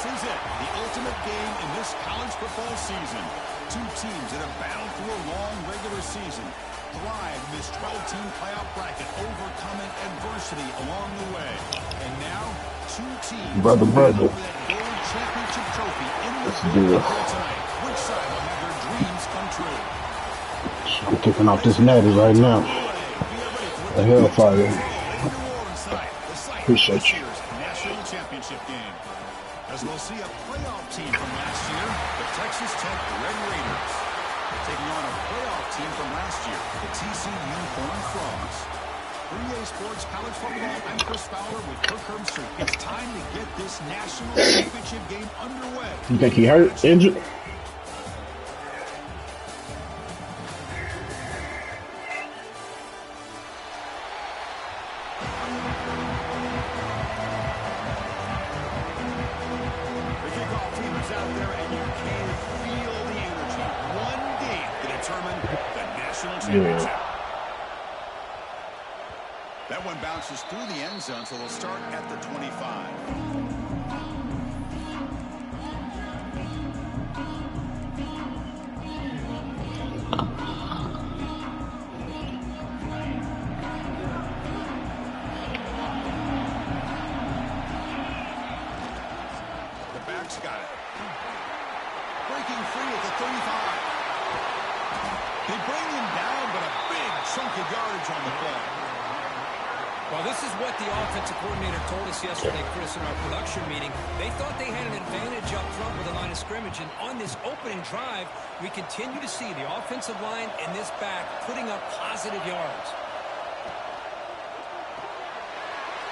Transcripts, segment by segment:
This is it, the ultimate game in this college football season. Two teams that have battled through a long regular season, thrived in this 12-team playoff bracket, overcoming adversity along the way. And now, two teams brother. that gold championship trophy in the field tonight. Which side will have their dreams come true? I'm kicking off this natty right now. A hellfire. Appreciate you. National championship game. As we'll see a playoff team from last year, the Texas Tech Red Raiders, taking on a playoff team from last year, the TCU Horned Frogs. 3A Sports College Football, I'm Chris Fowler with Kirk Herbstreit. It's time to get this national championship game underway. You think he hurt? Injured? That one bounces through the end zone, so they'll start at the 25. The back's got it. Breaking free at the 35. They bring him down, but a big chunk of yardage on the play. Well, this is what the offensive coordinator told us yesterday, Chris, in our production meeting. They thought they had an advantage up front with the line of scrimmage, and on this opening drive, we continue to see the offensive line and this back putting up positive yards.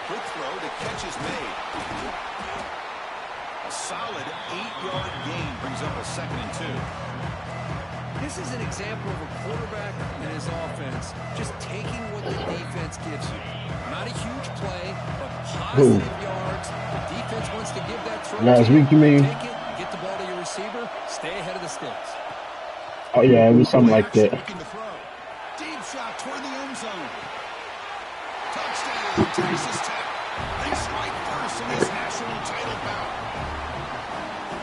Quick throw, the catch is made. A solid 8-yard gain brings up a 2nd and 2. This is an example of a quarterback and his offense just taking what the defense gives you. Not a huge play, but positive yards. The defense wants to give that throw. Last week, you mean? Take it, get the ball to your receiver, stay ahead of the sticks. Oh, yeah, it was something like that. Deep shot toward the end zone. Touchdown, Texas Tech. They strike first in this national title bout.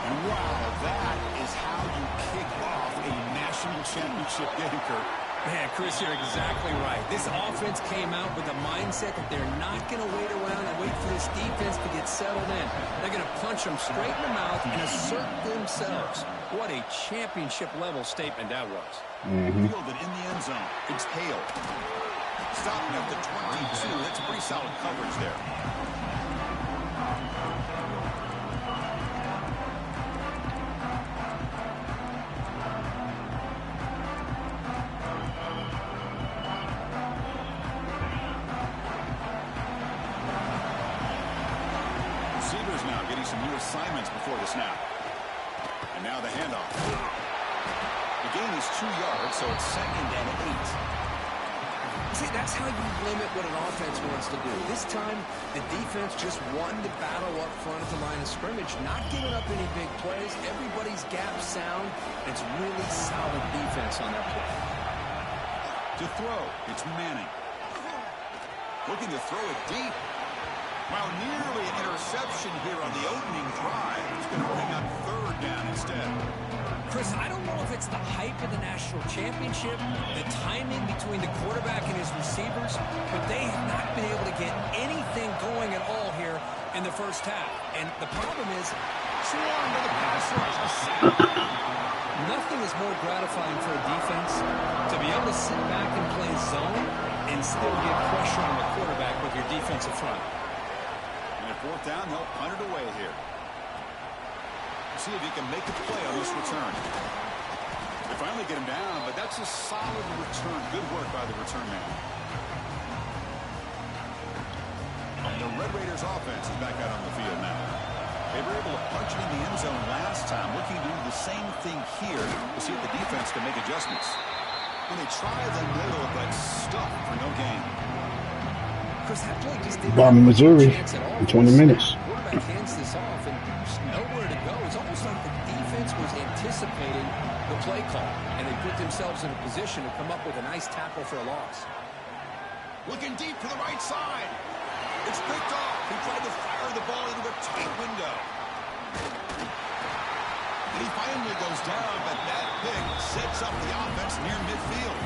And wow, that is how you kick off a national championship game, Kirk. Man, Chris, you're exactly right. This offense came out with the mindset that they're not going to wait around and wait for this defense to get settled in. They're going to punch them straight in the mouth and assert themselves. What a championship-level statement that was. Fielded in the end zone. It's Hale. Stopping at the 22. That's pretty solid coverage there. Receivers now getting some new assignments before the snap. And now the handoff. The gain is 2 yards, so it's 2nd and 8. See, that's how you limit what an offense wants to do. This time, the defense just won the battle up front at the line of scrimmage, not giving up any big plays. Everybody's gap sound. It's really solid defense on that play. To throw, it's Manning. Looking to throw it deep. Wow, nearly an interception here on the opening drive. It's going to bring up 3rd down instead. Chris, I don't know if it's the hype of the national championship, the timing between the quarterback and his receivers, but they have not been able to get anything going at all here in the first half. And the problem is, swarm to the pass rush. Nothing is more gratifying for a defense to be able to sit back and play zone and still get pressure on the quarterback with your defensive front. And at 4th down, they'll punt it away here. See if he can make a play on this return. They finally get him down, but that's a solid return. Good work by the return man. The Red Raiders offense is back out on the field now. They were able to punch it in the end zone last time, looking to do the same thing here to see if the defense can make adjustments. When they try the middle, but stuck for no gain. Chris, that play just didn't Bomb in Missouri in 20 minutes. Quarterback hands this off and there's nowhere to go. It's almost like the defense was anticipating the play call, and they put themselves in a position to come up with a nice tackle for a loss. Looking deep to the right side. It's picked off. He tried to fire the ball into a tight window. And he finally goes down, but that pick sets up the offense near midfield.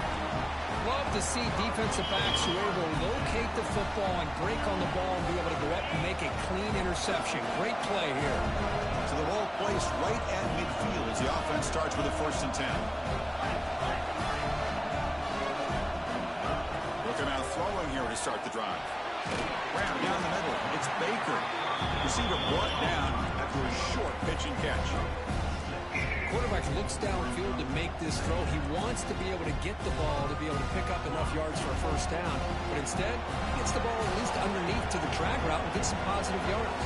Love to see defensive backs who are able to locate the football and break on the ball and be able to go up and make a clean interception. Great play here. So the ball placed right at midfield as the offense starts with a 1st and 10. Looking out throwing here to start the drive. Ram down the middle. It's Baker. Receiver brought down after a short pitch and catch. Quarterback looks downfield to make this throw. He wants to be able to get the ball to be able to pick up enough yards for a 1st down. But instead, he gets the ball at least underneath to the drag route and gets some positive yards.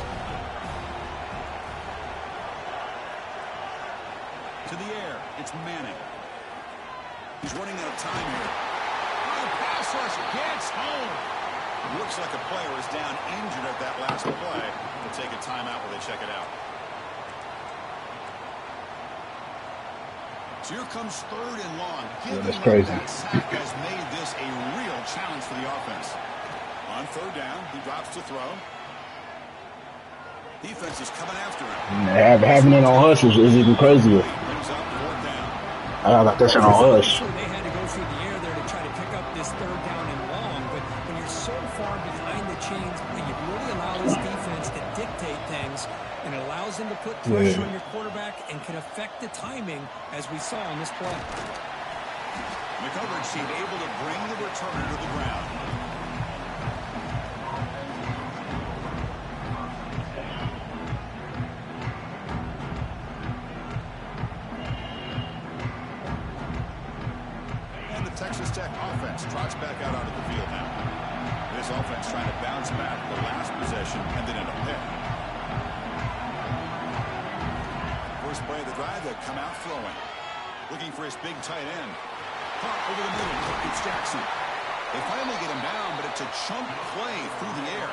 To the air, it's Manning. He's running out of time here. Oh, pass rush gets home. Looks like a player is down injured at that last play. They'll take a timeout while they check it out. So here comes 3rd and long. That's crazy. That sack has made this a real challenge for the offense. On 3rd down, he drops to throw. Defense is coming after him. Having it on Hush is even crazier. Brings up 4th down. I got that shit on Hush. They had to go through the air there to try to pick up this 3rd down and long, but when you're so far behind the chains, when you really allow this defense to dictate things, and it allows them to put pressure on your quarterback and can affect the timing, as we saw on this play. The coverage team able to bring the returner to the ground. And the Texas Tech offense trots back out onto the field now. This offense trying to bounce back the last possession and then end up pick. First play of the drive, they'll come out throwing. Looking for his big tight end. Caught over the middle. It's Jackson. They finally get him down, but it's a chunk play through the air.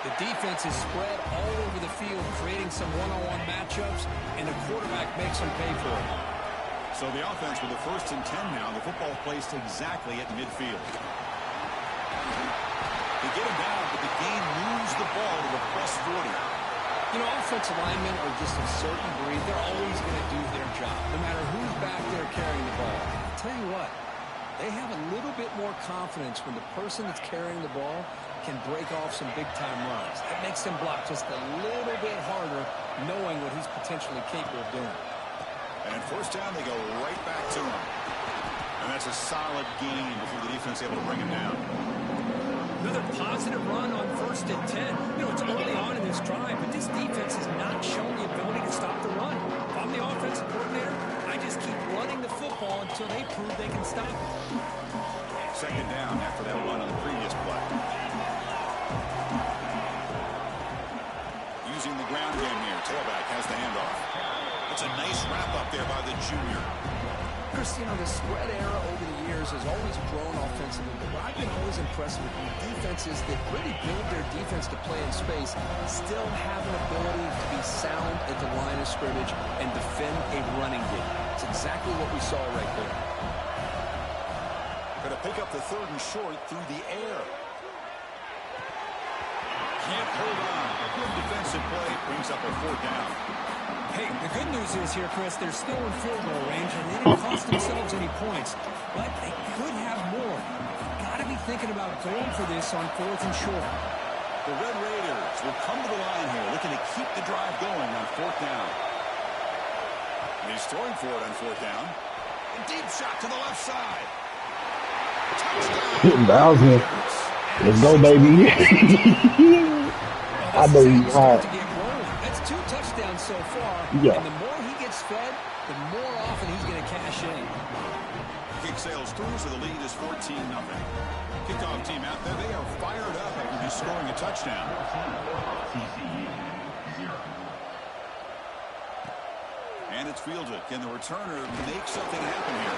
The defense is spread all over the field, creating some one-on-one matchups, and the quarterback makes them pay for it. So the offense with the 1st and 10 now. The football placed exactly at midfield. They get him down, but the game moves the ball to the +40. You know, offensive linemen are just a certain breed. They're always going to do their job, no matter who's back there carrying the ball. I'll tell you what, they have a little bit more confidence when the person that's carrying the ball can break off some big-time runs. That makes them block just a little bit harder, knowing what he's potentially capable of doing. And 1st down, they go right back to him. And that's a solid gain before the defense able to bring him down. Another positive run on 1st and 10. You know, it's early on in this drive, but this defense has not shown the ability to stop the run. If I'm the offensive coordinator, I just keep running the football until they prove they can stop it. 2nd down after that run on the previous play. Using the ground game here. Tailback has the handoff. It's a nice wrap up there by the junior. Chris, you know, the spread era over the years has always grown offensively, but what I've been always impressed with defenses that really build their defense to play in space still have an ability to be sound at the line of scrimmage and defend a running game. It's exactly what we saw right there. Going to pick up the 3rd and short through the air. Can't hold on. A good defensive play brings up a 4th down. Hey, the good news is here, Chris, they're still in field goal range, and they didn't cost themselves any points, but they could have more. Got to be thinking about going for this on 4th and short. The Red Raiders will come to the line here, looking to keep the drive going on 4th down. And he's throwing for it on 4th down. A deep shot to the left side. Touchdown. Bowser. Let's go, baby. I know he's hot. That's 2 touchdowns so far. Yeah. And the more he gets fed, the more often he's going to cash in. Kick sails through, so the lead is 14-0. Kickoff team out there, they are fired up after just scoring a touchdown. And it's fielded. Can the returner make something happen here?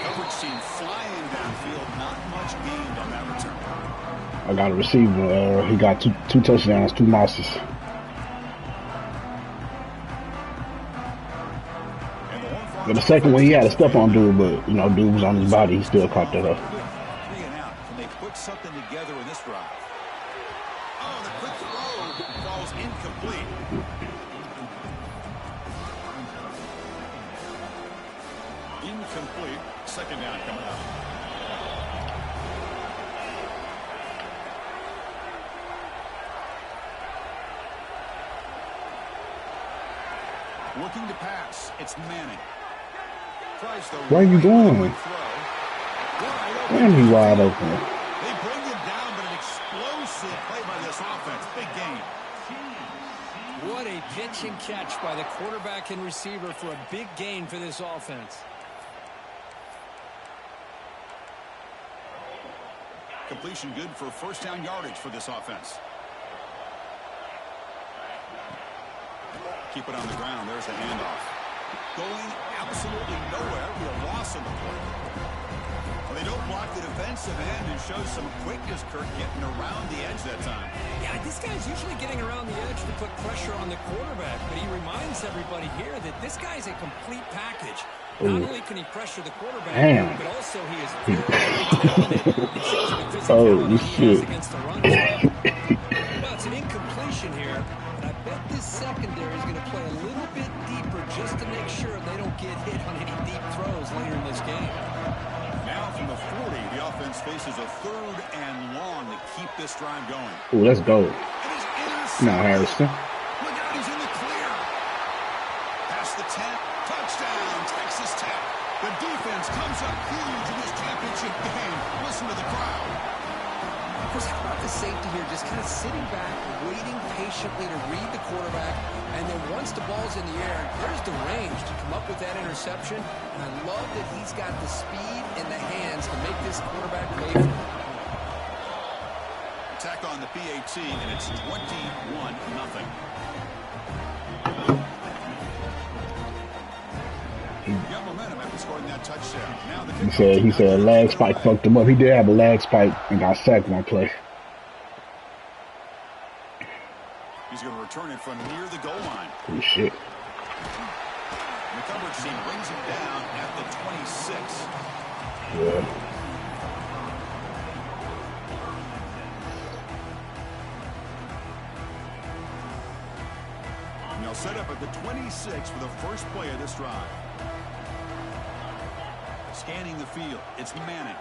Coverage team flying downfield. Not much gained on that return. I got a receiver. He got two touchdowns, 2 losses. But the second one, he had a step on dude, but, you know, dude was on his body. He still caught that up. 3 and out. Can they put something together in this drive? Oh, the quick throw falls incomplete. Incomplete. Second down coming up. Looking to pass. It's Manning. Where are you going? Damn, he wide open. They bring him down, but an explosive play by this offense. Big game. What a pitch and catch by the quarterback and receiver for a big gain for this offense. Completion good for first down yardage for this offense. Keep it on the ground. There's the handoff. Going absolutely nowhere. Real loss on the play. Well, they don't block the defensive end and show some quickness, Kirk, getting around the edge that time. Yeah, this guy's usually getting around the edge to put pressure on the quarterback, but he reminds everybody here that this guy's a complete package. Not only can he pressure the quarterback, but also he is very talented and shows the physicality he has against the run. Well, it's an incompletion here, but I bet this secondary is going to play a little bit deeper just to make sure they don't get hit on any deep throws later in this game. Now from the 40, the offense faces a third and long to keep this drive going. Ooh, let's go. Now, Harrison. Look out, he's in the clear. Past the 10, touchdown, Texas Tech. The defense comes up huge in this championship game. Listen to the crowd. Chris, how about the safety here just kind of sitting back, waiting patiently to read the quarterback, and then once the ball's in the air, there's the range to come up with that interception, and I love that he's got the speed and the hands to make this quarterback play for him. Attack on the PAT, and it's 21-0. Got momentum after scoring that touchdown. Now the he said a lag spike fucked him up. He did have a lag spike and got sacked one play. He's going to return it from near the goal line. Oh, shit. The coverage team brings him down at the 26. Yeah. And they'll set up at the 26 for the first play of this drive. Scanning the field. It's Manning.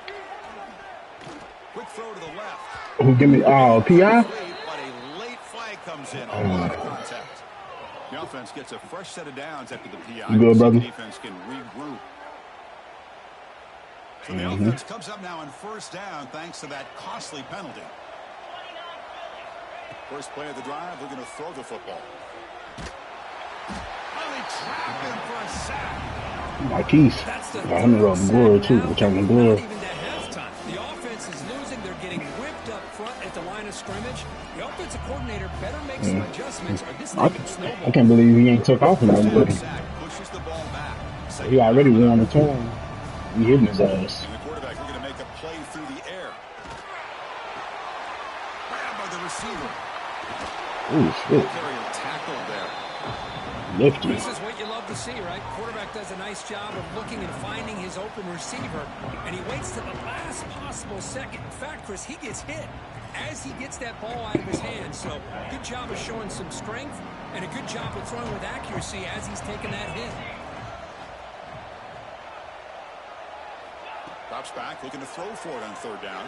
Quick throw to the left. Who give me? Oh, PI? But a late flag comes in. A lot of contact. The offense gets a fresh set of downs after the PI. You good, brother? The defense can regroup. So the offense comes up now on first down thanks to that costly penalty. First play of the drive, they're going to throw the football. Oh, they trap him for a sack. Marquise. I'm going to glory, too. Returning glory. Even to halftime. The offense is losing. They're getting whipped up front at the line of scrimmage. The offensive coordinator better make some adjustments or this thing can snowball. I can't believe he ain't took off another play. Pushes the ball back. He already won the turn. He hitting his ass. And the quarterback looking to make a play through the air. Grabbed by the receiver. Ooh, shit. Carrier tackled there. Lifted. This is what you love to see, right? Quarterback does a nice job of looking and finding his open receiver, and he waits to the last possible second. In fact, Chris, he gets hit as he gets that ball out of his hands. So good job of showing some strength and a good job of throwing with accuracy as he's taking that hit. Drops back, looking to throw for it on third down.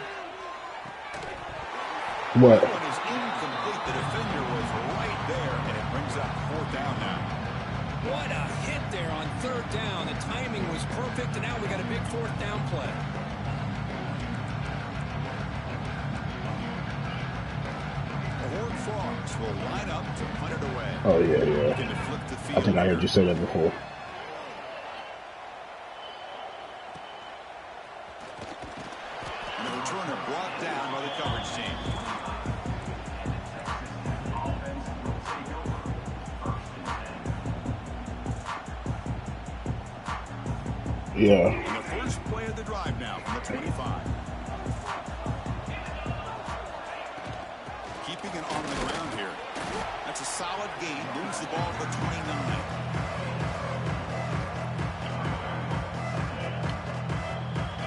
What? That one is incomplete. The defender was right there, and it brings up fourth down now. What a hit there on third down. The timing was perfect, and now we got a big fourth down play. The Horned Frogs will line up to punt it away. Oh, yeah, yeah. Looking to flip the field. I think I heard you say that before. And the returner brought down by the coverage team. Yeah. And the first play of the drive now from the 25. Keeping it on the ground here. That's a solid gain. Moves the ball to the 29.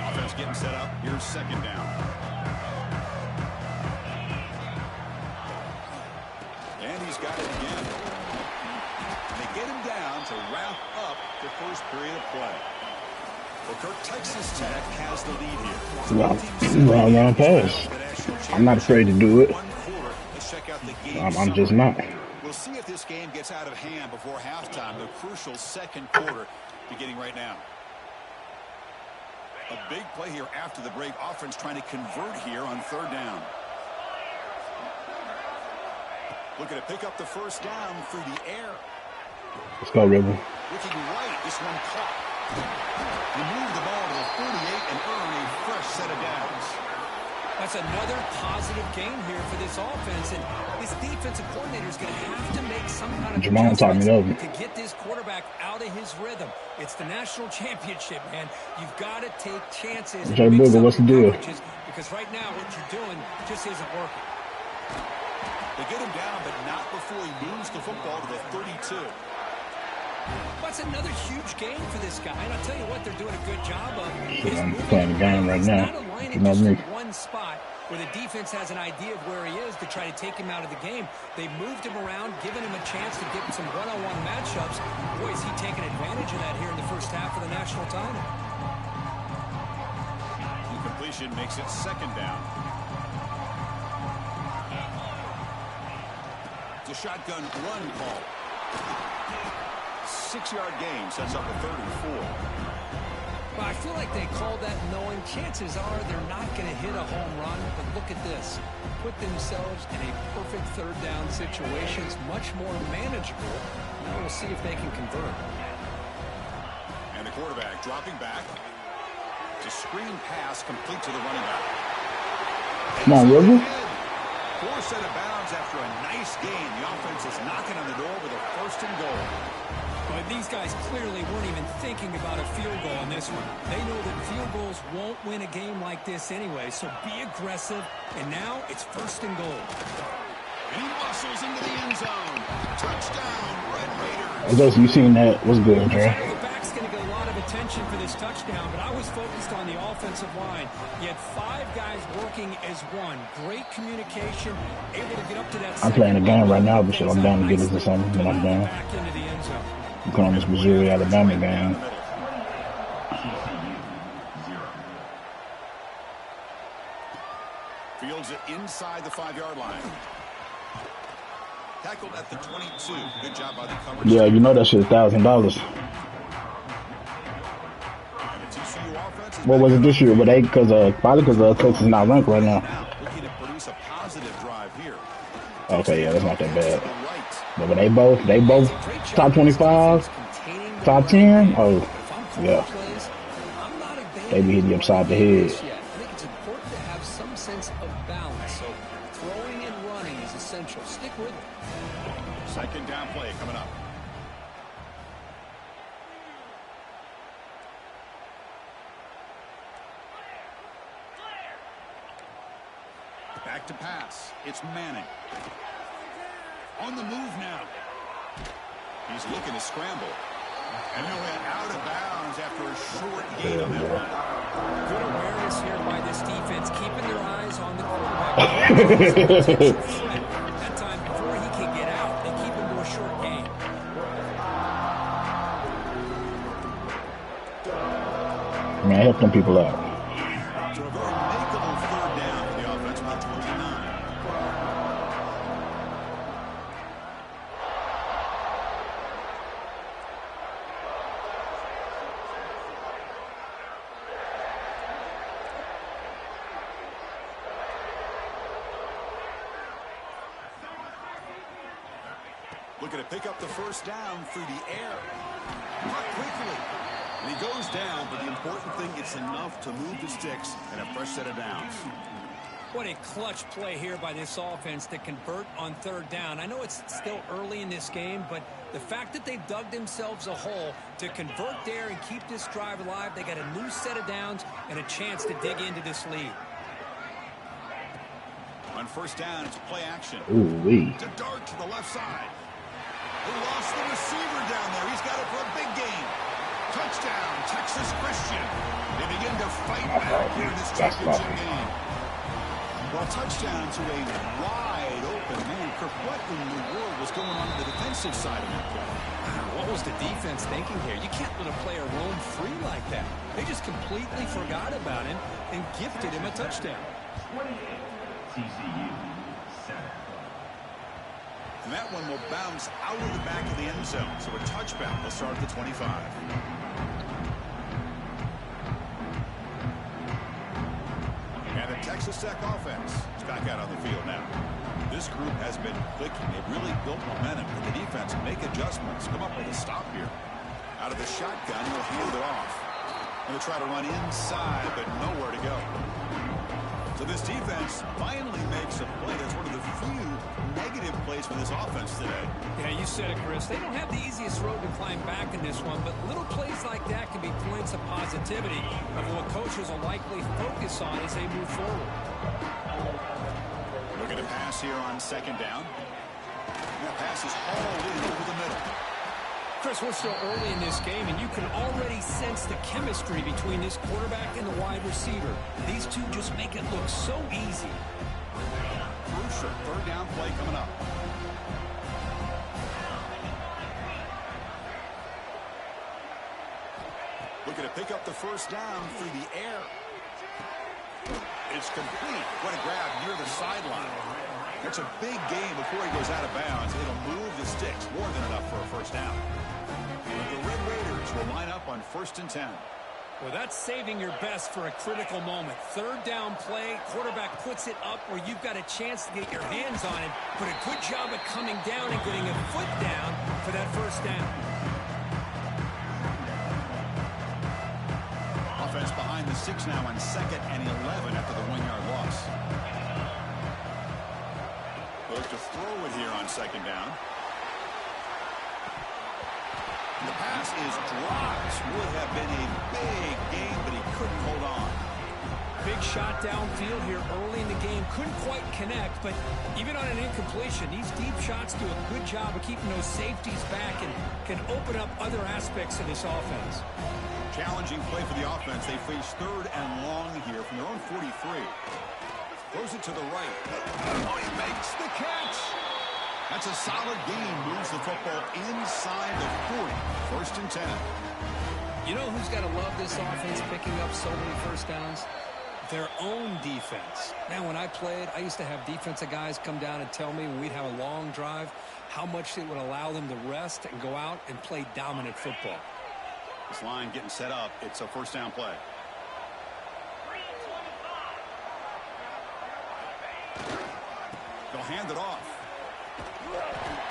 Offense getting set up. Here's second down. And he's got it again. And they get him down to wrap up the first period of play. Texas Tech has the lead here. Wrong pass. I'm not afraid to do it. Let's check out the game. I'm just not. We'll see if this game gets out of hand before halftime. The crucial second quarter beginning right now. A big play here after the break. Offense trying to convert here on third down. Looking to pick up the first down through the air. Let's go, River. Looking right. This one caught. You move the ball to the 48 and earn a fresh set of downs. That's another positive game here for this offense, and this defensive coordinator is going to have to make some kind of adjustments to get this quarterback out of his rhythm. It's the national championship, man. You've got to take chances. Jay Booger, what's the deal? Because right now what you're doing just isn't working. They get him down, but not before he moves the football to the 32. That's another huge game for this guy, and I'll tell you what they're doing a good job of. I'm playing the game right now. You know me. One spot where the defense has an idea of where he is to try to take him out of the game. They moved him around, given him a chance to get some one-on-one matchups. Boy, is he taking advantage of that here in the first half of the national title. Incompletion makes it second down. It's a shotgun run call. 6-yard gain sets up a 3rd and 4. Well, I feel like they called that knowing chances are they're not going to hit a home run. But look at this. Put themselves in a perfect third down situation. It's much more manageable. Now we'll see if they can convert. And the quarterback dropping back. To screen pass complete to the running back. Come on, River. 4 set of bounds after a nice game. The offense is knocking on the door with a 1st and goal. But these guys clearly weren't even thinking about a field goal in this one. They know that field goals won't win a game like this anyway, so be aggressive. And now it's 1st and goal. And he muscles into the end zone. Touchdown, Red Raiders. I guess you seen that. What's good, Dre? The back's going to get a lot of attention for this touchdown, but I was focused on the offensive line. You had 5 guys working as one. Great communication, able to get up to that. I'm playing a game right now, but I'm down to get us to something when I'm done. Back into the end zone. I'm calling this Missouri-Alabama game. Fields it inside the 5-yard line. Tackled at the 22. Good job by the coverage. Yeah, you know that shit $1,000. What was it this year? But probably because Texas is not ranked right now. Looking to produce a positive drive here. Okay, yeah, that's not that bad. But they both top 25, top 10. Oh, yeah. They be hitting you upside the head. I think it's important to have some sense of balance. So throwing and running is essential. Stick with it. Second down play coming up. Back to pass. It's Manning. On the move now. He's looking to scramble. And he went out of bounds after a short gain on that run. Good awareness here by this defense, keeping their eyes on the quarterback. That time before he can get out, they keep him to a short gain. Man, help them people out. So a very makeable 3rd down for the offense on 29. Looking to pick up the first down through the air. Caught quickly. And he goes down, but the important thing, it's enough to move the sticks and a fresh set of downs. What a clutch play here by this offense to convert on 3rd down. I know it's still early in this game, but the fact that they've dug themselves a hole to convert there and keep this drive alive, they got a new set of downs and a chance to dig into this lead. On first down, it's play action. Ooh-wee. It's a dart to the left side. They lost the receiver down there. He's got it for a big gain. Touchdown, Texas Christian. They begin to fight back here in this championship game. Well, touchdown to a wide open man. Kirk, what in the world was going on the defensive side of that play? What was the defense thinking here? You can't let a player roam free like that. They just completely forgot about him and gifted him a touchdown. And that one will bounce out of the back of the end zone. So a touchback will start at the 25. And the Texas Tech offense is back out on the field now. This group has been clicking. They've really built momentum. And the defense make adjustments. Come up with a stop here. Out of the shotgun, he'll hand it off. And they'll try to run inside, but nowhere to go. So this defense finally makes a play. That's one of the few negative plays for this offense today. Yeah, you said it, Chris. They don't have the easiest road to climb back in this one, but little plays like that can be points of positivity of what coaches will likely focus on as they move forward. Looking to pass here on second down. And that pass is hauled in over the middle. Chris, we're still early in this game, and you can already sense the chemistry between this quarterback and the wide receiver. These two just make it look so easy. Crucial third down play coming up. Looking to pick up the first down through the air. It's complete. What a grab near the sideline. It's a big gain before he goes out of bounds. It'll move the sticks more than enough for a first down. The Red Raiders will line up on 1st and 10. Well, that's saving your best for a critical moment. Third down play, quarterback puts it up where you've got a chance to get your hands on it, but a good job of coming down and getting a foot down for that first down. Offense behind the 6 now on 2nd and 11 after the 1-yard loss. Goes to throw it here on 2nd down. The pass is dropped. Would have been a big gain, but he couldn't hold on. Big shot downfield here early in the game. Couldn't quite connect, but even on an incompletion, these deep shots do a good job of keeping those safeties back and can open up other aspects of this offense. Challenging play for the offense. They face 3rd and long here from their own 43. Throws it to the right. Oh, he makes the catch. That's a solid gain. Moves the football inside the 40. 1st and 10. You know who's got to love this offense picking up so many first downs? Their own defense. Man, when I played, I used to have defensive guys come down and tell me when we'd have a long drive how much it would allow them to rest and go out and play dominant football. This line getting set up. It's a first down play. They'll hand it off.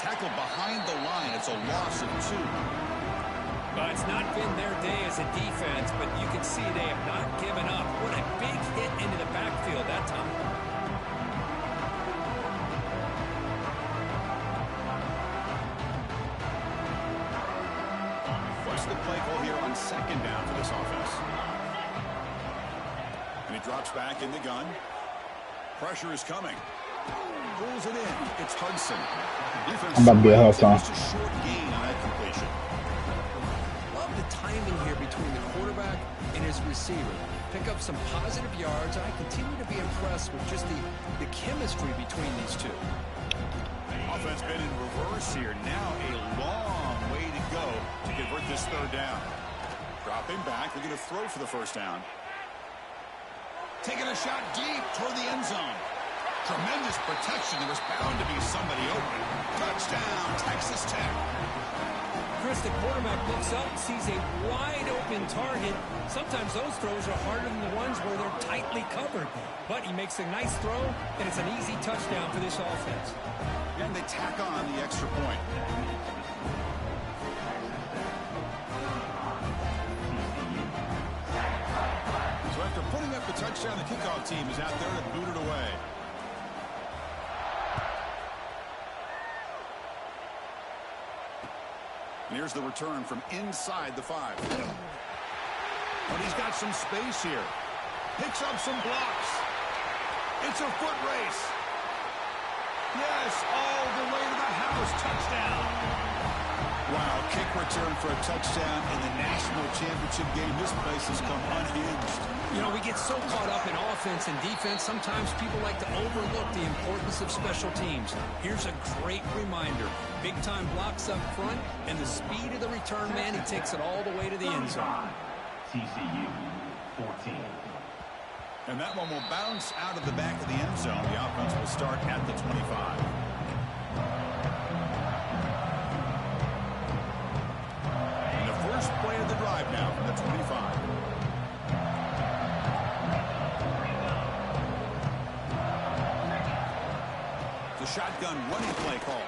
Tackled behind the line. It's a loss of 2. Well, it's not been their day as a defense, but you can see they have not given up. What a big hit into the backfield that time. What's the play call here on 2nd down for this offense? And he drops back in the gun. Pressure is coming. Pulls it in. It's Hudson. Defense I'm about to be a Hudson. just a short gain on that completion. Love the timing here between the quarterback and his receiver. Pick up some positive yards, and I continue to be impressed with just the chemistry between these two. Offense been in reverse here. Now a long way to go to convert this 3rd down. Dropping back. They're going to throw for the first down. Taking a shot deep toward the end zone. Tremendous protection. There was bound to be somebody open. Touchdown, Texas Tech. Chris, the quarterback looks up, sees a wide-open target. Sometimes those throws are harder than the ones where they're tightly covered. But he makes a nice throw, and it's an easy touchdown for this offense. And they tack on the extra point. So after putting up the touchdown, the kickoff team is out there to boot it away. And here's the return from inside the 5. But he's got some space here. Picks up some blocks. It's a foot race. Yes, all the way to the house. Touchdown. Wow, kick return for a touchdown in the national championship game. This place has come unhinged. You know, we get so caught up in offense and defense, sometimes people like to overlook the importance of special teams. Here's a great reminder. Big-time blocks up front, and the speed of the return man, he takes it all the way to the end zone. TCU, 14. And that one will bounce out of the back of the end zone. The offense will start at the 25. And the first play of the drive now from the 25. The shotgun running play call.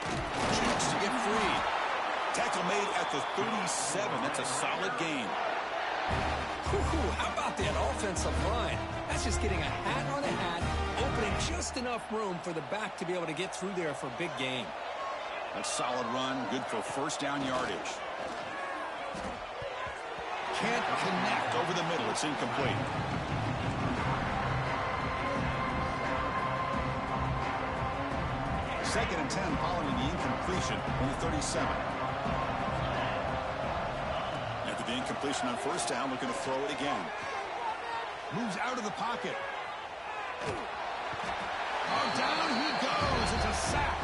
Chance to get free. Tackle made at the 37. That's a solid gain. How about that offensive line? That's just getting a hat on a hat, opening just enough room for the back to be able to get through there for a big gain. A solid run, good for first down yardage. Can't connect over the middle. It's incomplete. Second and 10 following the incompletion on the 37. After the incompletion on first down, looking to throw it again. Moves out of the pocket. Oh, down he goes. It's a sack.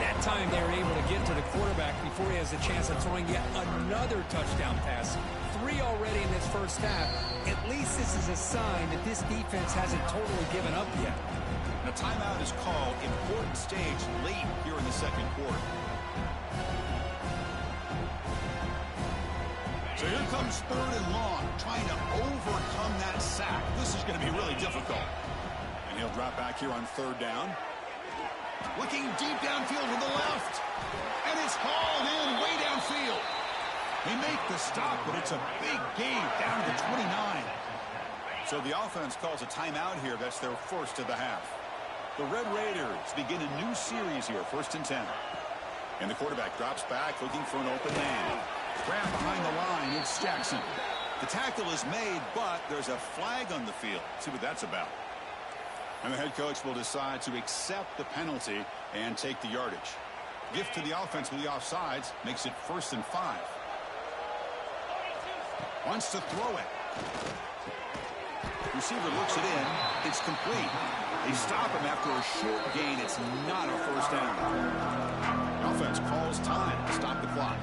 That time they were able to get to the quarterback before he has a chance of throwing yet another touchdown pass. 3 already in this first half. At least this is a sign that this defense hasn't totally given up yet. A timeout is called. Important stage late here in the second quarter. So here comes third and long, trying to overcome that sack. This is going to be really difficult. And he'll drop back here on third down. Looking deep downfield to the left. And it's hauled in way downfield. They make the stop, but it's a big gain down to the 29. So the offense calls a timeout here. That's their first of the half. The Red Raiders begin a new series here, first and 10. And the quarterback drops back, looking for an open man. Grab behind the line, it's Jackson. The tackle is made, but there's a flag on the field. See what that's about. And the head coach will decide to accept the penalty and take the yardage. Gift to the offense with the offsides makes it first and 5. Wants to throw it. Receiver looks it in. It's complete. They stop him after a short gain. It's not a first down. The offense calls time to stop the clock.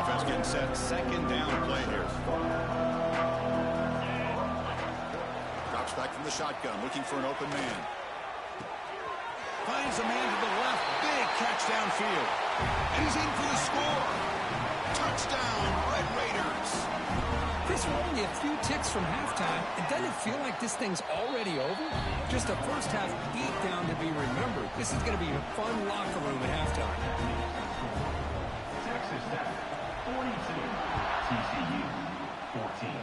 Offense getting set. Second down play here. Drops back from the shotgun, looking for an open man. Finds a man to the left. Big catch downfield. And he's in for the score. Touchdown, Red Raiders. Chris, we're only a few ticks from halftime. It doesn't feel like this thing's already over. Just a first half beatdown to be remembered. This is going to be a fun locker room at halftime. Texas Tech, 42. TCU, 14.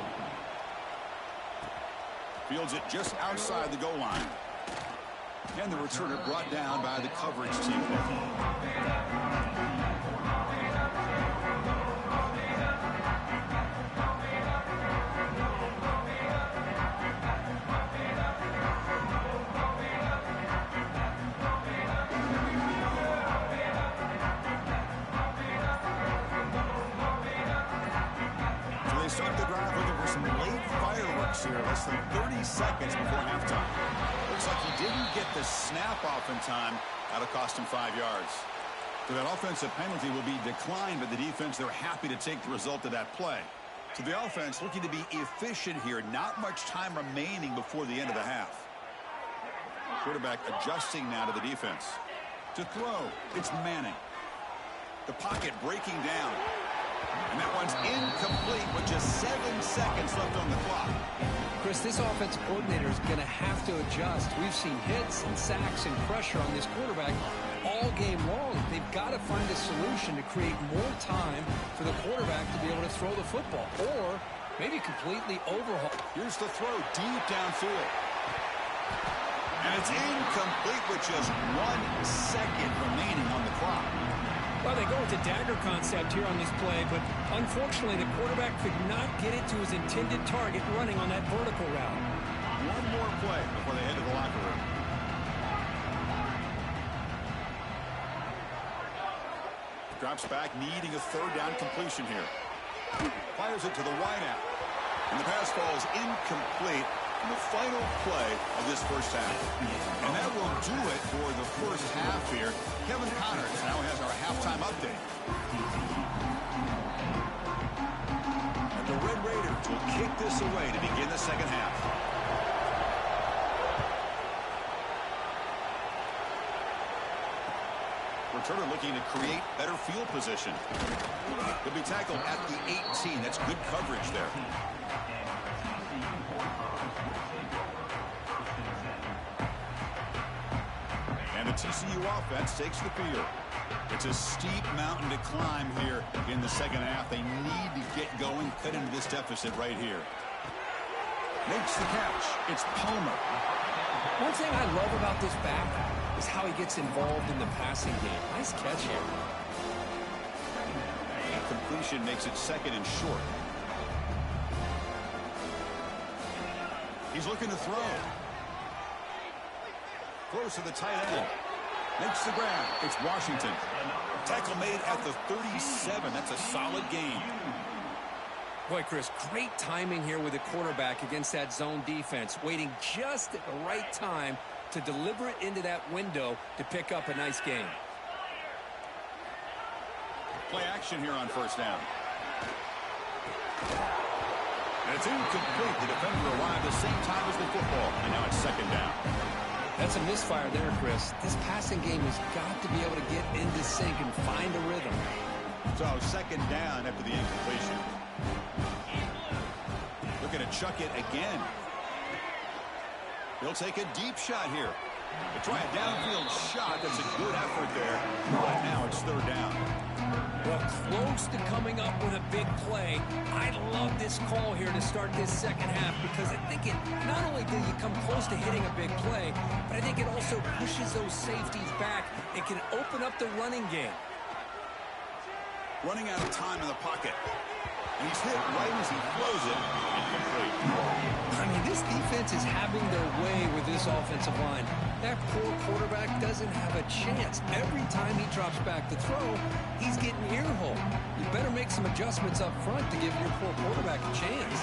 Fields it just outside the goal line. And the returner brought down by the coverage team. Here, less than 30 seconds before halftime. Looks like he didn't get the snap off in time. That'll cost him 5 yards. So that offensive penalty will be declined by the defense. They're happy to take the result of that play. So the offense looking to be efficient here. Not much time remaining before the end of the half. Quarterback adjusting now to the defense. To throw, it's Manning. The pocket breaking down. And that one's incomplete with just 7 seconds left on the clock. Chris, this offensive coordinator is going to have to adjust. We've seen hits and sacks and pressure on this quarterback all game long. They've got to find a solution to create more time for the quarterback to be able to throw the football, or maybe completely overhaul. Here's the throw deep downfield. And it's incomplete with just 1 second remaining on the clock. Well, they go with the dagger concept here on this play, but unfortunately the quarterback could not get it to his intended target running on that vertical route. One more play before they head to the locker room. drops back, needing a third down completion here. Fires it to the wideout. And the pass falls incomplete in the final play of this first half. And that will do it for the first half here. Kevin Connors now has our halftime update. And the Red Raiders will kick this away to begin the second half. Returner looking to create better field position. He'll be tackled at the 18. That's good coverage there. And the TCU offense takes the field. It's a steep mountain to climb here in the second half. They need to get going, cut into this deficit right here. Makes the catch. It's Palmer. One thing I love about this back is how he gets involved in the passing game. Nice catch here. That completion makes it second and short. He's looking to throw. Close to the tight end. Makes the grab. It's Washington. Tackle made at the 37. That's a solid gain. Boy, Chris, great timing here with the quarterback against that zone defense. Waiting just at the right time to deliver it into that window to pick up a nice gain. Play action here on first down. And it's incomplete. The defender arrived the same time as the football. And now it's second down. That's a misfire there, Chris. This passing game has got to be able to get into sync and find a rhythm. So second down after the incompletion. Looking to chuck it again. He'll take a deep shot here. They try a downfield shot. That's a good effort there. But now it's third down. Well, close to coming up with a big play. I love this call here to start this second half because I think it not only do you come close to hitting a big play, but I think it also pushes those safeties back. It can open up the running game. Running out of time in the pocket. And he's hit right as he throws it. Incomplete. I mean, this defense is having their way with this offensive line. That poor quarterback doesn't have a chance. Every time he drops back to throw, he's getting ear-hole. You better make some adjustments up front to give your poor quarterback a chance.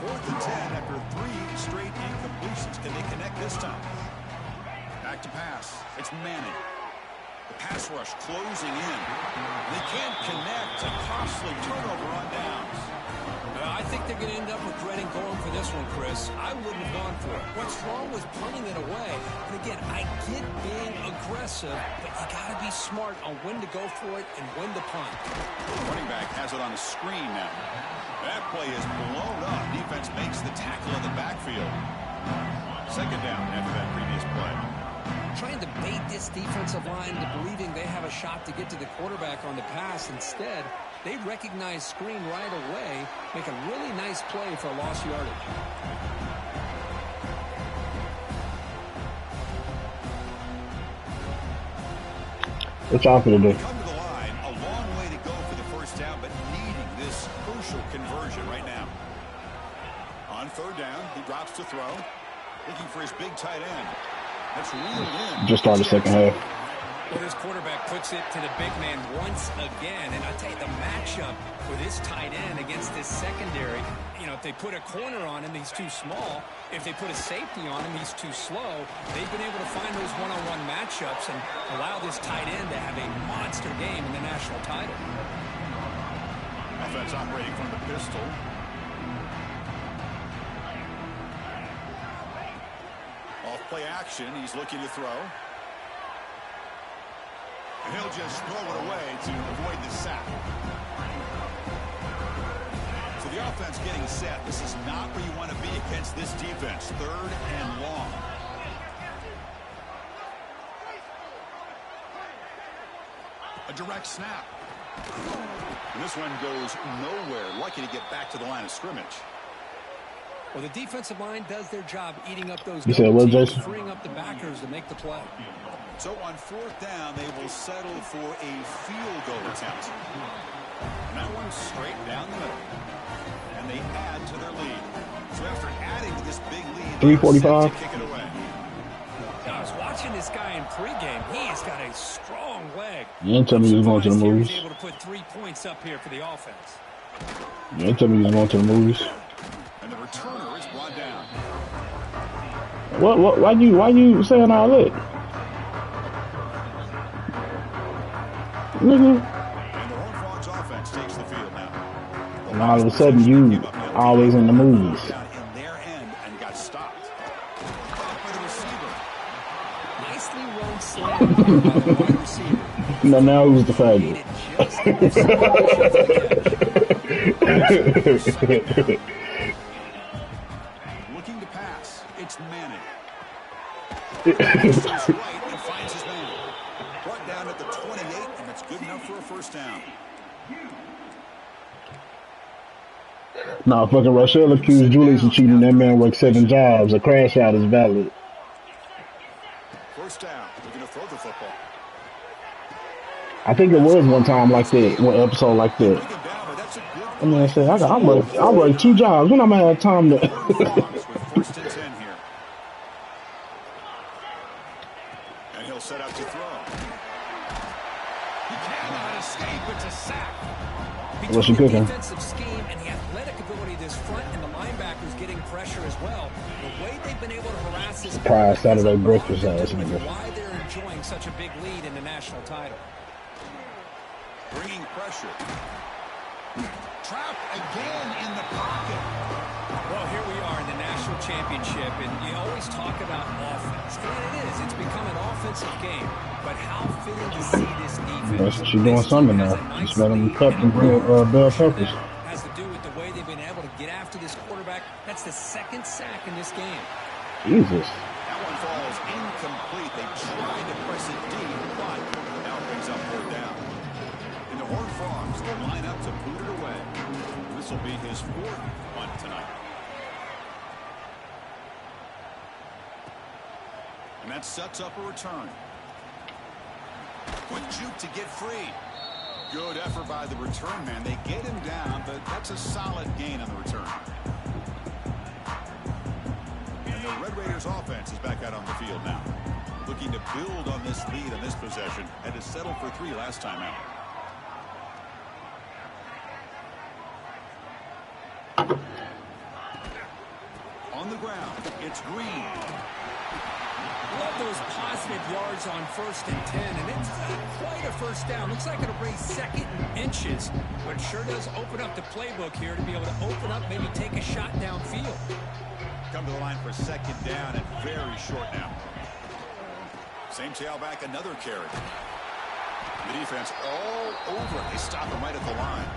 4th and 10 after 3 straight incompletions. Can they connect this time? Back to pass. It's Manning. The pass rush closing in. They can't connect. A costly turnover on downs. I think they're going to end up regretting going for this one, Chris. I wouldn't have gone for it. What's wrong with punting it away? And again, I get being aggressive, but you got to be smart on when to go for it and when to punt. Running back has it on the screen now. That play is blown up. Defense makes the tackle in the backfield. Second down after that previous play. Trying to bait this defensive line to believing they have a shot to get to the quarterback on the pass. Instead, they recognize screen right away, make a really nice play for a lost yardage. What's y'all gonna do? Come to the line, a long way to go for the first down, but needing this crucial conversion right now. On third down, he drops to throw, looking for his big tight end. That's reeled in. Just started the second half. Well, this quarterback puts it to the big man once again. And I tell you, the matchup with this tight end against this secondary, you know, if they put a corner on him, he's too small. If they put a safety on him, he's too slow. They've been able to find those one-on-one matchups and allow this tight end to have a monster game in the national title. Offense operating from the pistol. Off play action, he's looking to throw. And he'll just throw it away to avoid the sack. So the offense getting set. This is not where you want to be against this defense. Third and long. A direct snap. And this one goes nowhere. Lucky to get back to the line of scrimmage. Well, the defensive line does their job eating up those You said what, teams, Jason? freeing up the backers to make the play. So on fourth down, they will settle for a field goal attempt. And that one's straight down the middle. And they add to their lead. So after adding to this big lead, 3:45. kick it away. I was watching this guy in pregame. He has got a strong leg. You ain't tell me you was going to the movies. Able to put 3 points up here for the offense. You ain't tell me you was going to the movies. And the returner is brought down. What? Why you saying all that? Nigga. And the Horned Frogs offense takes the field now. And all of a sudden, you always in the movies. In their end and got stopped. Caught by the receiver. Nicely run slam by the wide receiver. No, now who's the faggot? Looking to pass. It's Manning. Right and finds his man. Brought down at the 28, and it's good enough for a first down. Nah, fucking Rochelle accused Julius of cheating. That man worked 7 jobs. A crash out is valid. First down. Looking to throw the football. I think it was one time like that, one episode like that. I mean, I said, I work 2 jobs. When I'm gonna have time to. First and 10 here. And he'll set up to throw. He cannot escape. It's a sack. What's she cooking? Defensive scheme and the athletic ability of this front and the linebackers getting pressure as well. The way they've been able to harass this Surprise Saturday breakfast ass nigga. Why they're enjoying such a big lead in the national title. Bringing pressure. Trapped again in the pocket. Well, here we are in the national championship, and you always talk about offense. And it is. It's become an offensive game. But how fitting to see this defense. Yes, she's doing something now. Just let them cut and bring bell peppers. Has to do with the way they've been able to get after this quarterback. That's the 2nd sack in this game. Jesus. That one falls incomplete. They tried to press it deep, but now brings up 4th down. And the Horned Frogs will line up to boot it away. This will be his 4th punt tonight. And that sets up a return. Quick juke to get free. Good effort by the return man. They get him down, but that's a solid gain on the return. And the Red Raiders offense is back out on the field now. Looking to build on this lead on this possession. Had to settle for 3 last time out. On the ground, it's Green. Love those positive yards on 1st and 10, and it's quite a first down. Looks like it'll bring 2nd and inches, but sure does open up the playbook here to be able to open up, maybe take a shot downfield. Come to the line for 2nd down and very short now. Same tailback, another carry. The defense all over. They stop him right at the line.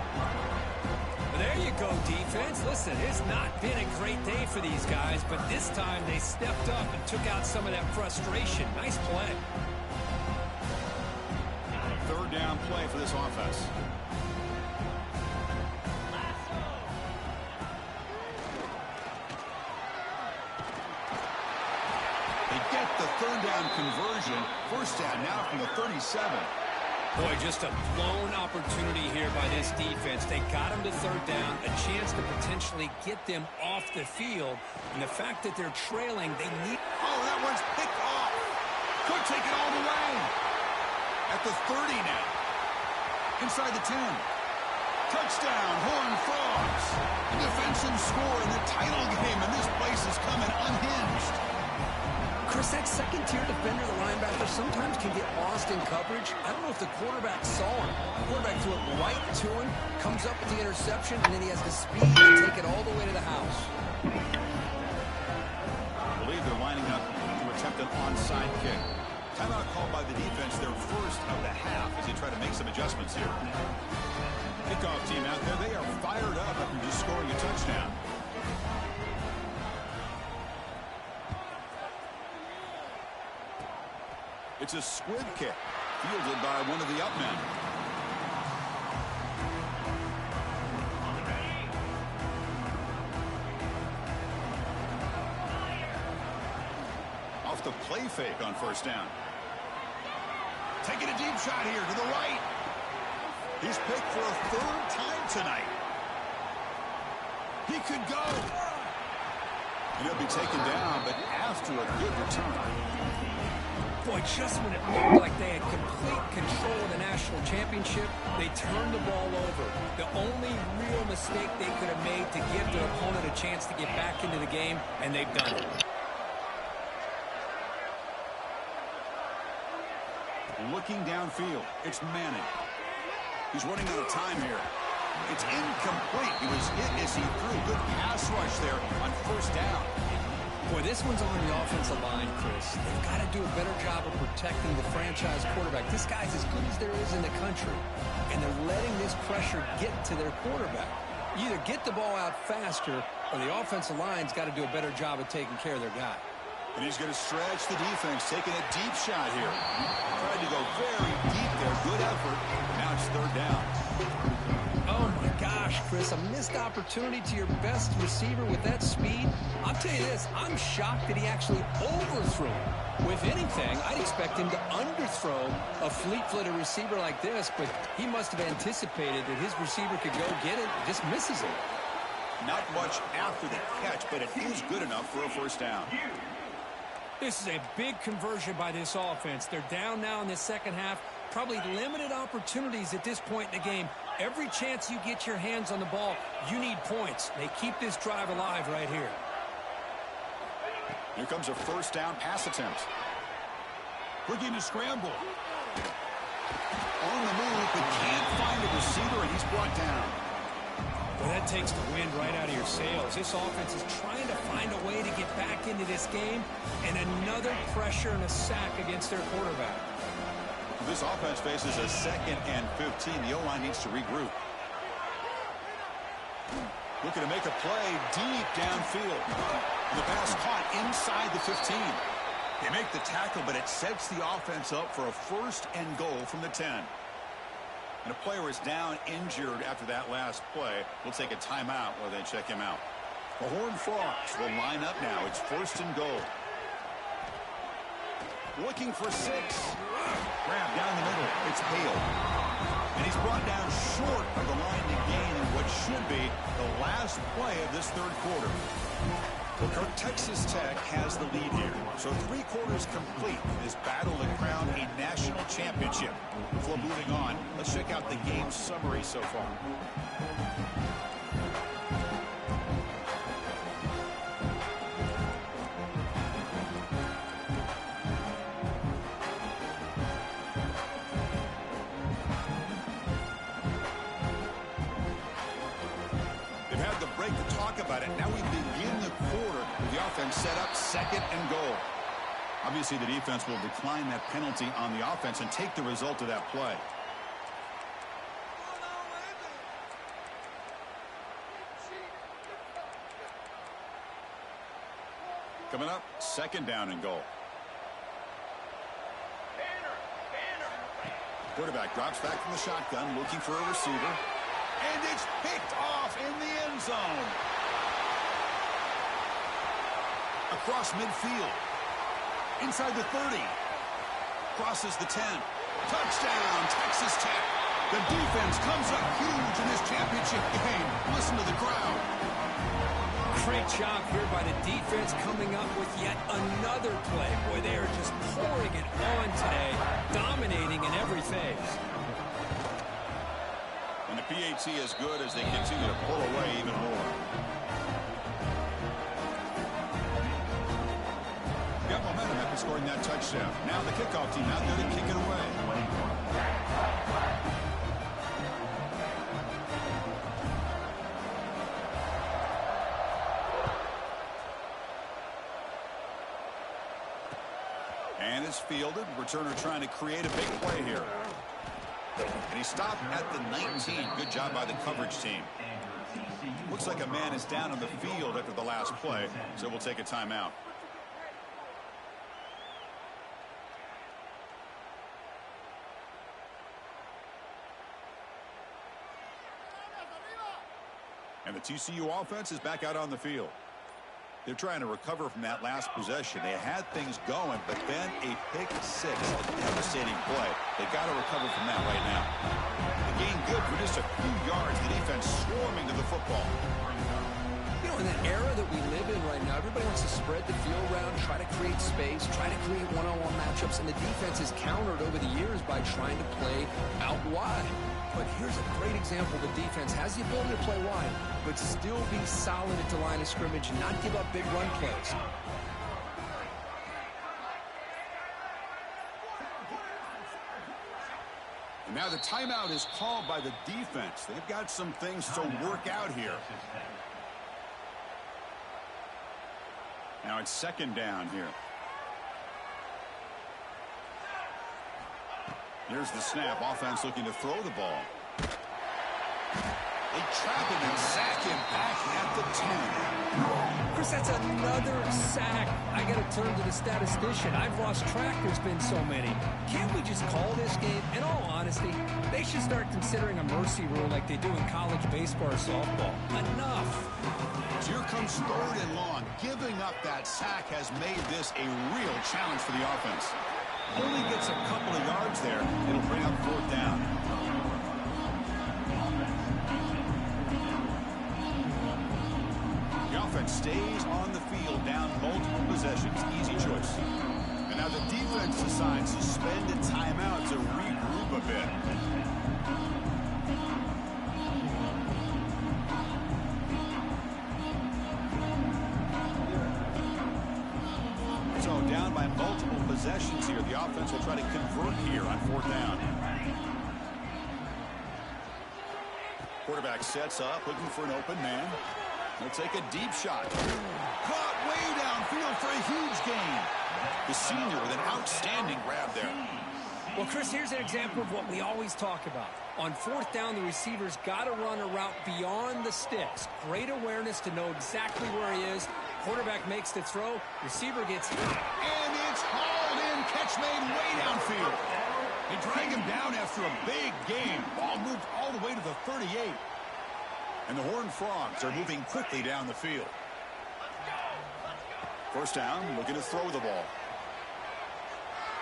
There you go, defense. Listen, it's not been a great day for these guys, but this time they stepped up and took out some of that frustration. Nice play. 3rd down play for this offense. They get the 3rd down conversion. 1st down now from the 37. Boy, just a blown opportunity here by this defense. They got him to 3rd down, a chance to potentially get them off the field. And the fact that they're trailing, they need... Oh, that one's picked off. Could take it all the way. At the 30 now. Inside the 10. Touchdown, Horned Frogs. A defensive score in the title game, and this place is coming unhinged. Chris, that 2nd-tier defender, the linebacker, sometimes can get lost in coverage. I don't know if the quarterback saw him. The quarterback threw it right to him, comes up with the interception, and then he has the speed to take it all the way to the house. I believe they're lining up to attempt an onside kick. Timeout called by the defense, their first of the half, as they try to make some adjustments here. Kickoff team out there, they are fired up after just scoring a touchdown. It's a squib kick, fielded by one of the up men. Off the play fake on 1st down. Taking a deep shot here to the right. He's picked for a 3rd time tonight. He could go. And he'll be taken down, but after a good return. Boy, just when it looked like they had complete control of the national championship, they turned the ball over. The only real mistake they could have made to give their opponent a chance to get back into the game, and they've done it. Looking downfield, it's Manning. He's running out of time here. It's incomplete. He was hit as he threw. Good pass rush there on first down. Boy, this one's on the offensive line, Chris. They've got to do a better job of protecting the franchise quarterback. This guy's as good as there is in the country, and they're letting this pressure get to their quarterback. You either get the ball out faster, or the offensive line's got to do a better job of taking care of their guy. And he's going to stretch the defense, taking a deep shot here. Tried to go very deep there. Good effort. Now it's third down. Oh, my gosh, Chris, a missed opportunity to your best receiver with that speed. I'll tell you this, I'm shocked that he actually overthrew him. With anything, I'd expect him to underthrow a fleet-footed receiver like this, but he must have anticipated that his receiver could go get it and just misses it. Not much after the catch, but it is good enough for a first down. This is a big conversion by this offense. They're down now in the second half. Probably limited opportunities at this point in the game. Every chance you get your hands on the ball, you need points. They keep this drive alive right here. Here comes a first down pass attempt. Looking to scramble. On the move, but can't find a receiver, and he's brought down. Well, that takes the wind right out of your sails. This offense is trying to find a way to get back into this game, and another pressure and a sack against their quarterback. This offense faces a 2nd and 15. The O-line needs to regroup. Looking to make a play deep downfield. The pass caught inside the 15. They make the tackle, but it sets the offense up for a first and goal from the 10. And a player is down injured after that last play. We'll take a timeout while they check him out. The Horned Frogs will line up now. It's first and goal. Looking for 6. Grab down the middle. It's Hale. And he's brought down short of the line to gain in what should be the last play of this third quarter. Well, Texas Tech has the lead here. So 3 quarters complete in this battle to crown a national championship. Before moving on, let's check out the game summary so far. About it. Now we begin the quarter with the offense set up 2nd and goal. Obviously, the defense will decline that penalty on the offense and take the result of that play. Coming up, 2nd down and goal. Quarterback drops back from the shotgun, looking for a receiver. And it's picked off in the end zone. Across midfield. Inside the 30. Crosses the 10. Touchdown, Texas Tech. The defense comes up huge in this championship game. Listen to the crowd. Great job here by the defense coming up with yet another play. Boy, they are just pouring it on today, dominating in every phase. And the PAT is good as they continue to pull away even more. Got momentum after scoring that touchdown. Now the kickoff team out there to kick it away. And it's fielded. Returner trying to create a big play here. And he stopped at the 19. Good job by the coverage team. Looks like a man is down on the field after the last play, so we'll take a timeout. And the TCU offense is back out on the field. They're trying to recover from that last possession. They had things going, but then a pick 6, a devastating play. They got to recover from that right now. The gain good for just a few yards. The defense swarming to the football. You know, In the era that we live in right now, everybody wants to spread the field around, try to create space, try to create one-on-one matchups, and the defense is countered over the years by trying to play out wide. But here's a great example. The defense has the ability to play wide, but still be solid at the line of scrimmage and not give up big run plays. And now the timeout is called by the defense. They've got some things to work out here. Now it's second down here. Here's the snap. Offense looking to throw the ball. They trap him and sack him back at the 10. Chris, that's another sack. I got to turn to the statistician. I've lost track. There's been so many. Can't we just call this game? In all honesty, they should start considering a mercy rule like they do in college baseball or softball. Enough. So here comes third and long. Giving up that sack has made this a real challenge for the offense. Only gets a couple of yards there. It'll bring up fourth down. The offense stays on the field, down multiple possessions. Easy choice. And now the defense decides to spend a timeout to regroup a bit. So down by multiple possessions here. The offense will try to convert here on fourth down. Quarterback sets up, looking for an open man. He'll take a deep shot. Caught way downfield for a huge gain. The senior with an outstanding grab there. Well, Chris, here's an example of what we always talk about. On fourth down, the receiver's got to run a route beyond the sticks. Great awareness to know exactly where he is. Quarterback makes the throw. Receiver gets hit. And it's hauled in. Catch made way downfield. They drag him down after a big game. Ball moved all the way to the 38. And the Horned Frogs are moving quickly down the field. First down, looking to throw the ball.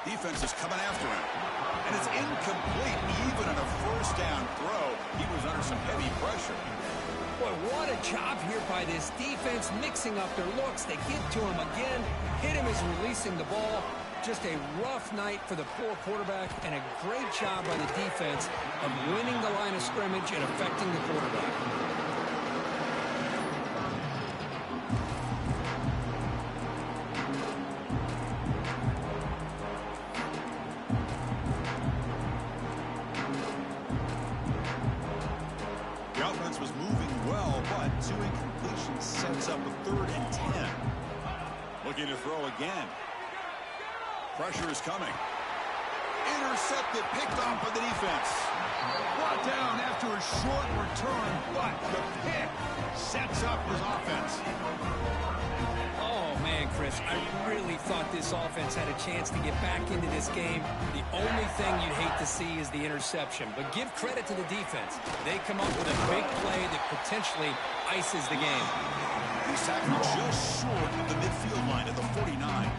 Defense is coming after him. And it's incomplete. Even on a first down throw, he was under some heavy pressure. Boy, what a job here by this defense, mixing up their looks. They get to him again, hit him as releasing the ball. Just a rough night for the poor quarterback, and a great job by the defense of winning the line of scrimmage and affecting the quarterback. The offense was moving well, but two incompletions sets up a 3rd and 10. Looking to throw again. Pressure is coming. Intercepted, picked off by the defense. Brought down after a short return, but the pick sets up his offense. Oh, man, Chris, I really thought this offense had a chance to get back into this game. The only thing you'd hate to see is the interception. But give credit to the defense. They come up with a big play that potentially ices the game. He's tackled just short of the midfield line at the 49.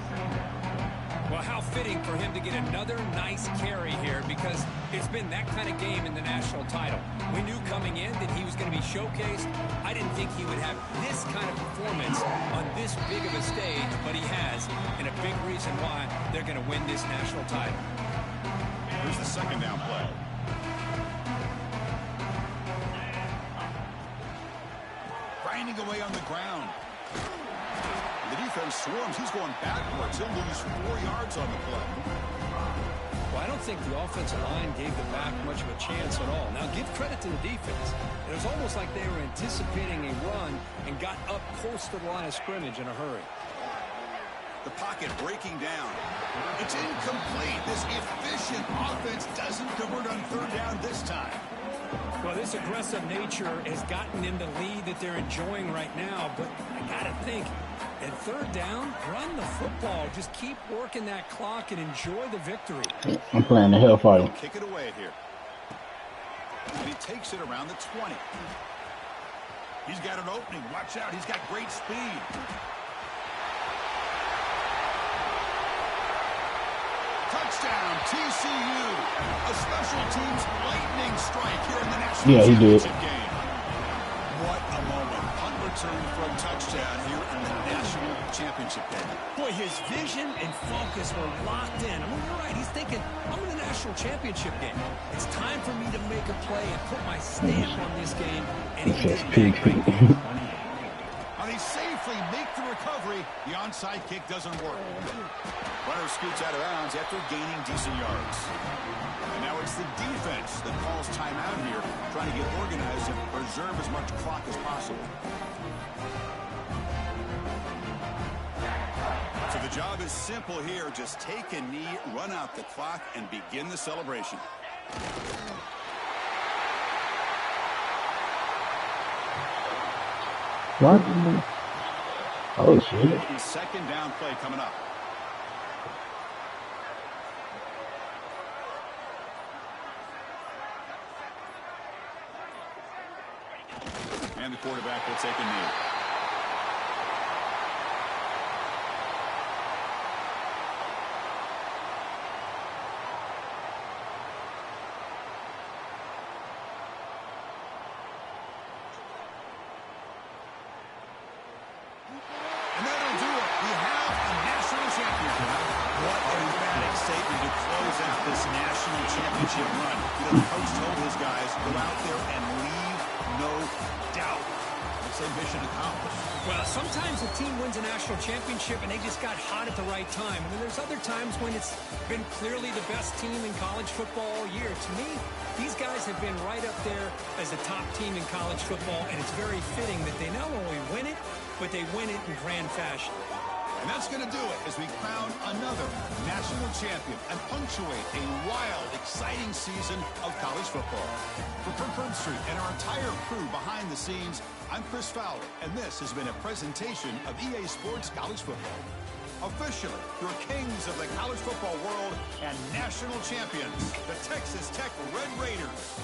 Well, how fitting for him to get another nice carry here, because it's been that kind of game in the national title. We knew coming in that he was going to be showcased. I didn't think he would have this kind of performance on this big of a stage, but he has, and a big reason why they're going to win this national title. Here's the second down play. Grinding away on the ground. The defense swarms. He's going backwards. He'll lose 4 yards on the play. Well, I don't think the offensive line gave the back much of a chance at all. Now, give credit to the defense. It was almost like they were anticipating a run and got up close to the line of scrimmage in a hurry. The pocket breaking down. It's incomplete. This efficient offense doesn't convert on 3rd down this time. Well, this aggressive nature has gotten them the lead that they're enjoying right now, but I got to think, at 3rd down, run the football. Just keep working that clock and enjoy the victory. I'm playing the hellfire. Kick it away here. And he takes it around the 20. He's got an opening. Watch out. He's got great speed. Touchdown, TCU. A special teams lightning strike here in the national championship game. What a moment. Punt return for a touchdown here in the national championship game. Boy, his vision and focus were locked in. I mean, you're right. He's thinking, I'm in the national championship game. It's time for me to make a play and put my stamp on this game. And he did. And they safely make the recovery. The onside kick doesn't work. Runner scoots out of bounds after gaining decent yards. And now it's the defense that calls timeout here, trying to get organized and preserve as much clock as possible. So the job is simple here. Just take a knee, run out the clock, and begin the celebration. What? Oh, shit. Second down play coming up. And the quarterback will take a knee. And that'll do it. We have a national champion. What a dramatic statement to close out this national championship run. The coach told his guys, go out there and leave no doubt. It's a mission accomplished. Well, sometimes a team wins a national championship and they just got hot at the right time. And then there's other times when it's been clearly the best team in college football all year. To me, these guys have been right up there as the top team in college football, and it's very fitting that they not only win it, but they win it in grand fashion. And that's going to do it as we crown another national champion and punctuate a wild, exciting season of college football. For Kirk Herbstreit and our entire crew behind the scenes, I'm Chris Fowler, and this has been a presentation of EA Sports College Football. Officially, your kings of the college football world and national champions, the Texas Tech Red Raiders.